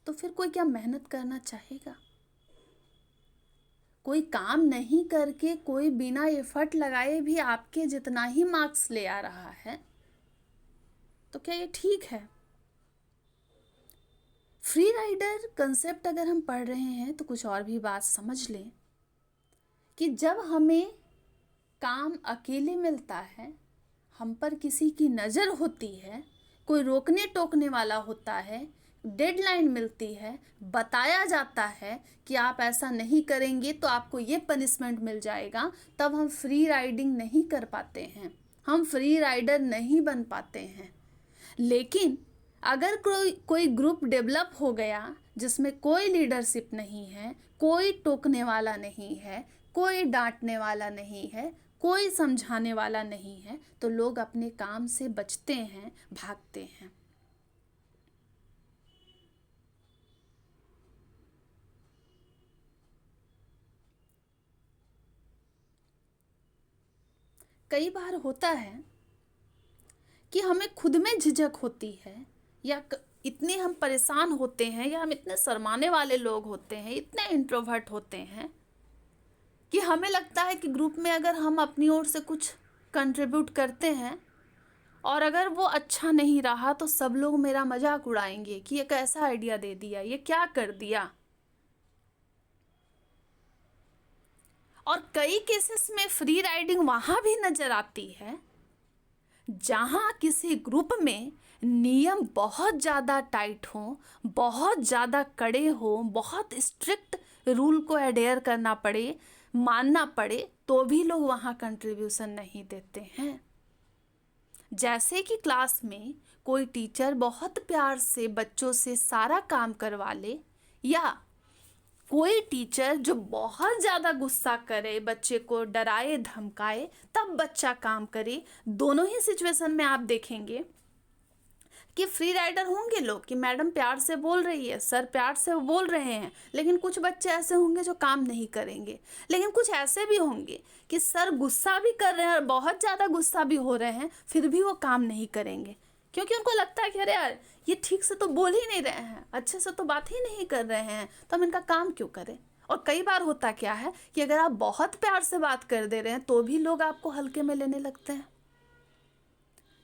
तो फिर कोई क्या मेहनत करना चाहेगा? कोई काम नहीं करके कोई बिना एफर्ट लगाए भी आपके जितना ही मार्क्स ले आ रहा है, तो क्या ये ठीक है? फ्री राइडर कंसेप्ट अगर हम पढ़ रहे हैं तो कुछ और भी बात समझ लें कि जब हमें काम अकेले मिलता है, हम पर किसी की नज़र होती है, कोई रोकने टोकने वाला होता है, डेडलाइन मिलती है, बताया जाता है कि आप ऐसा नहीं करेंगे तो आपको ये पनिशमेंट मिल जाएगा, तब हम फ्री राइडिंग नहीं कर पाते हैं, हम फ्री राइडर नहीं बन पाते हैं। लेकिन अगर कोई ग्रुप डेवलप हो गया जिसमें कोई लीडरशिप नहीं है, कोई टोकने वाला नहीं है, कोई डांटने वाला नहीं है, कोई समझाने वाला नहीं है, तो लोग अपने काम से बचते हैं, भागते हैं। कई बार होता है कि हमें खुद में झिझक होती है, या इतने हम परेशान होते हैं, या हम इतने शर्माने वाले लोग होते हैं, इतने इंट्रोवर्ट होते हैं कि हमें लगता है कि ग्रुप में अगर हम अपनी ओर से कुछ कंट्रीब्यूट करते हैं और अगर वो अच्छा नहीं रहा तो सब लोग मेरा मजाक उड़ाएंगे कि ये कैसा आइडिया दे दिया, ये क्या कर दिया। और कई केसेस में फ्री राइडिंग वहाँ भी नज़र आती है जहाँ किसी ग्रुप में नियम बहुत ज़्यादा टाइट हों, बहुत ज़्यादा कड़े हों, बहुत स्ट्रिक्ट रूल को एडेयर करना पड़े, मानना पड़े, तो भी लोग वहाँ कंट्रीब्यूशन नहीं देते हैं। जैसे कि क्लास में कोई टीचर बहुत प्यार से बच्चों से सारा काम करवा ले, या कोई टीचर जो बहुत ज़्यादा गुस्सा करे, बच्चे को डराए धमकाए तब बच्चा काम करे। दोनों ही सिचुएशन में आप देखेंगे कि फ्री राइडर होंगे लोग कि मैडम प्यार से बोल रही है, सर प्यार से बोल रहे हैं, लेकिन कुछ बच्चे ऐसे होंगे जो काम नहीं करेंगे। लेकिन कुछ ऐसे भी होंगे कि सर गुस्सा भी कर रहे हैं और बहुत ज़्यादा गुस्सा भी हो रहे हैं, फिर भी वो काम नहीं करेंगे, क्योंकि उनको लगता है कि अरे यार ये ठीक से तो बोल ही नहीं रहे हैं, अच्छे से तो बात ही नहीं कर रहे हैं, तो हम इनका काम क्यों करें। और कई बार होता क्या है कि अगर आप बहुत प्यार से बात कर दे रहे हैं तो भी लोग आपको हल्के में लेने लगते हैं।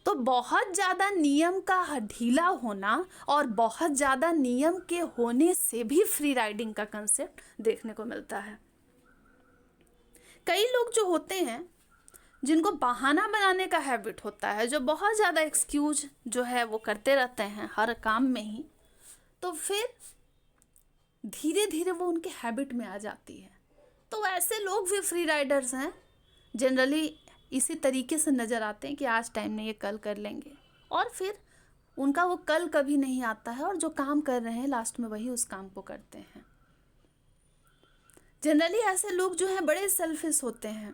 तो बहुत ज़्यादा नियम का ढीला होना और बहुत ज़्यादा नियम के होने से भी फ्री राइडिंग का कंसेप्ट देखने को मिलता है। कई लोग जो होते हैं जिनको बहाना बनाने का हैबिट होता है, जो बहुत ज़्यादा एक्सक्यूज जो है वो करते रहते हैं हर काम में ही, तो फिर धीरे धीरे वो उनके हैबिट में आ जाती है। तो ऐसे लोग भी फ्री राइडर्स हैं, जनरली इसी तरीके से नज़र आते हैं कि आज टाइम नहीं है, कल कर लेंगे, और फिर उनका वो कल कभी नहीं आता है, और जो काम कर रहे हैं लास्ट में वही उस काम को करते हैं। जनरली ऐसे लोग जो हैं बड़े सेल्फिश होते हैं,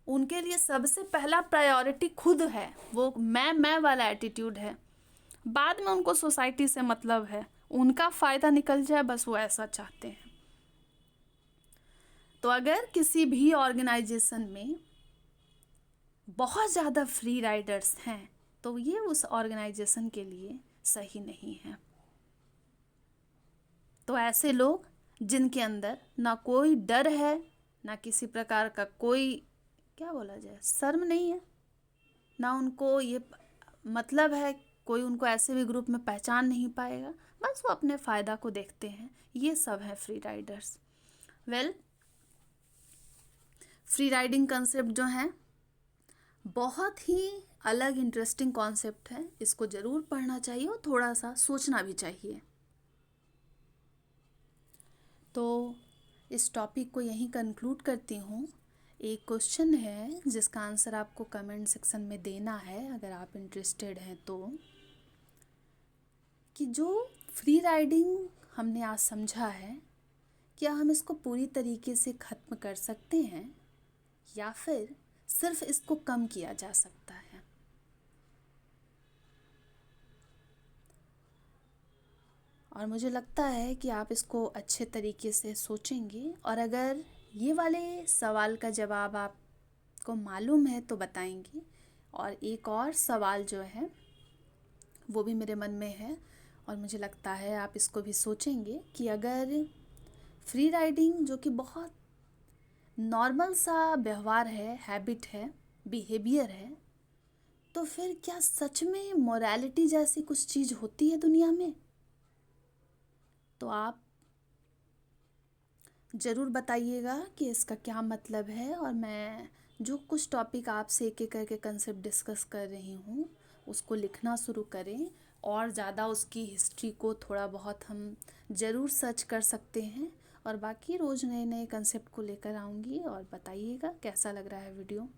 उनके लिए सबसे पहला प्रायोरिटी खुद है, वो मैं वाला एटीट्यूड है, बाद में उनको सोसाइटी से मतलब है, उनका फ़ायदा निकल जाए बस वो ऐसा चाहते हैं। तो अगर किसी भी ऑर्गेनाइजेशन में बहुत ज़्यादा फ्री राइडर्स हैं तो ये उस ऑर्गेनाइजेशन के लिए सही नहीं है। तो ऐसे लोग जिनके अंदर ना कोई डर है, ना किसी प्रकार का कोई क्या बोला जाए शर्म नहीं है, ना उनको ये मतलब है कोई उनको ऐसे भी ग्रुप में पहचान नहीं पाएगा, बस वो अपने फ़ायदा को देखते हैं, ये सब है free Riders. Free riding concept जो है बहुत ही अलग इंटरेस्टिंग कॉन्सेप्ट है, इसको ज़रूर पढ़ना चाहिए और थोड़ा सा सोचना भी चाहिए। तो इस टॉपिक को यहीं कंक्लूड करती हूँ। एक क्वेश्चन है जिसका आंसर आपको कमेंट सेक्शन में देना है अगर आप इंटरेस्टेड हैं तो, कि जो फ्री राइडिंग हमने आज समझा है, क्या हम इसको पूरी तरीके से ख़त्म कर सकते हैं या फिर सिर्फ इसको कम किया जा सकता है। और मुझे लगता है कि आप इसको अच्छे तरीके से सोचेंगे, और अगर ये वाले सवाल का जवाब आपको मालूम है तो बताएंगे। और एक और सवाल जो है वो भी मेरे मन में है, और मुझे लगता है आप इसको भी सोचेंगे कि अगर फ्री राइडिंग, जो कि बहुत नॉर्मल सा व्यवहार है, हैबिट है, बिहेवियर है, तो फिर क्या सच में मोरालिटी जैसी कुछ चीज़ होती है दुनिया में? तो आप ज़रूर बताइएगा कि इसका क्या मतलब है। और मैं जो कुछ टॉपिक आपसे एक एक करके कंसेप्ट डिस्कस कर रही हूँ उसको लिखना शुरू करें, और ज़्यादा उसकी हिस्ट्री को थोड़ा बहुत हम ज़रूर सर्च कर सकते हैं। और बाकी रोज़ नए नए कंसेप्ट को लेकर आऊँगी, और बताइएगा कैसा लग रहा है वीडियो।